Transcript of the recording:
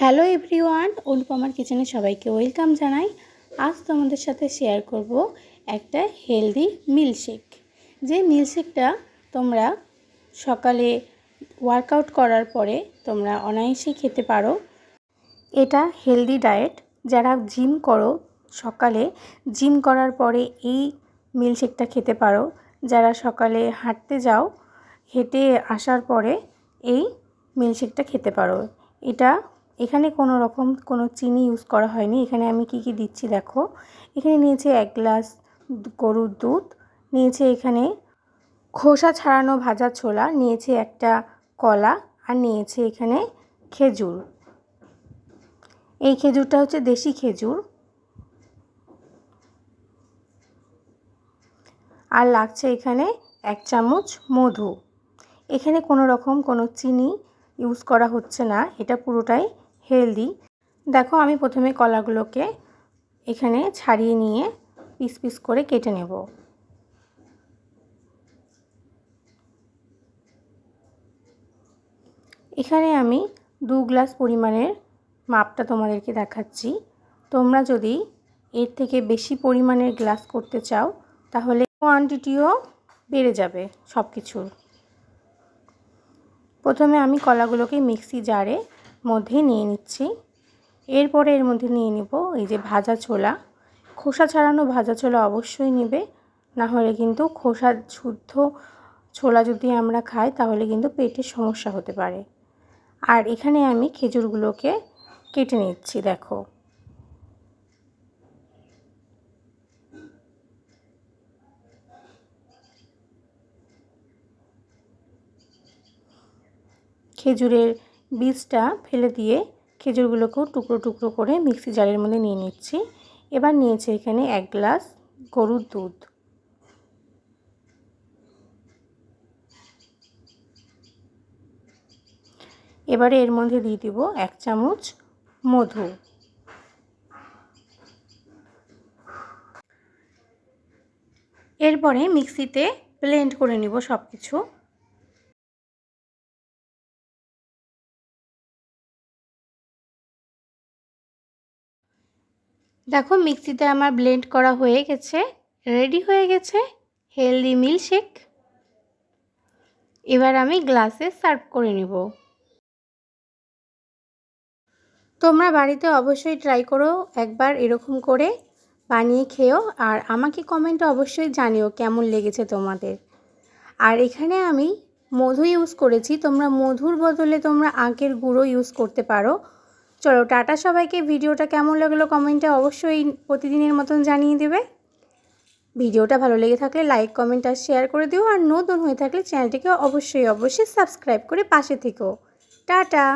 Hello everyone, অনুপমার কিচেনে সবাইকে welcome জানাই। আজ তোমাদের সাথে শেয়ার করব একটা হেলদি মিল্কশেক। যে মিল্কশেকটা তোমরা সকালে ওয়ার্কআউট করার পরে তোমরা অনায়াসেই খেতে পারো। এটা হেলদি ডায়েট। যারা জিম করো সকালে জিম করার পরে এই মিল্কশেকটা খেতে পারো। যারা সকালে হাঁটতে যাও হেঁটে আসার পরে এই মিল্কশেকটা খেতে পারো। এখানে কোনো রকম কোনো চিনি ইউজ করা হয়নি। এখানে আমি কি দিচ্ছি দেখো। এখানে নিয়েছি 1 গ্লাস গরুর দুধ, নিয়েছি এখানে খোসা ছাড়ানো ভাজা ছোলা, নিয়েছি একটা কলা, আর নিয়েছি এখানে খেজুর। এই খেজুরটা হচ্ছে দেশি খেজুর। আর লাগছে এখানে 1 চামচ মধু। এখানে কোনো রকম কোনো চিনি ইউজ করা হচ্ছে না, এটা পুরোটাই হেলদি। দেখো আমি প্রথমে কলাগুলোকে এখানে ছাড়িয়ে নিয়ে পিস পিস করে কেটে নেব। এখানে আমি 2 গ্লাস পরিমাণের মাপটা তোমাদেরকে দেখাচ্ছি। তোমরা যদি এর থেকে বেশি পরিমাণের গ্লাস করতে চাও তাহলে কোয়ান্টিটিও বেড়ে যাবে সব কিছুর। প্রথমে আমি কলাগুলোকে মিক্সি জারে মধ্যে নিয়ে নিচ্ছি। এরপরে এর মধ্যে নিয়ে নিব এই যে ভাজা ছোলা। খোসা ছাড়ানো ভাজা ছোলা অবশ্যই নেবে, না হলে কিন্তু খোসা শুদ্ধ ছোলা যদি আমরা খাই তাহলে কিন্তু পেটের সমস্যা হতে পারে। আর এখানে আমি খেজুরগুলোকে কেটে নিচ্ছি দেখো। খেজুরের বীজটা ফেলে দিয়ে খেজুরগুলোকেও টুকরো টুকরো করে মিক্সি জারের মধ্যে নিয়ে নিচ্ছি। এবার নিয়েছি এখানে 1 গ্লাস গরুর দুধ। এবারে এর মধ্যে দিয়ে দিব 1 চামচ মধু। এরপরে মিক্সিতে ব্লেন্ড করে নিব সব কিছু। দেখো মিক্সিতে আমার ব্লেন্ড করা হয়ে গেছে, রেডি হয়ে গেছে হেলদি মিল্কশেক। এবার আমি গ্লাসে সার্ভ করে নেব। তোমরা বাড়িতে অবশ্যই ট্রাই করো একবার এরকম করে বানিয়ে খেও, আর আমাকে কমেন্টে অবশ্যই জানিও কেমন লেগেছে তোমাদের। আর এখানে আমি মধু ইউজ করেছি, তোমরা মধুর বদলে তোমরা আখের গুঁড়ো ইউজ করতে পারো। চলো টাটা সবাইকে। ভিডিওটা কেমন লাগলো কমেন্টে অবশ্যই প্রতিদিনের মতন জানিয়ে দেবে। ভিডিওটা ভালো লেগে থাকলে লাইক কমেন্ট আর শেয়ার করে দিও, আর নতুন হয়ে থাকলে চ্যানেলটিকে অবশ্যই সাবস্ক্রাইব করে পাশে থেকো। টাটা।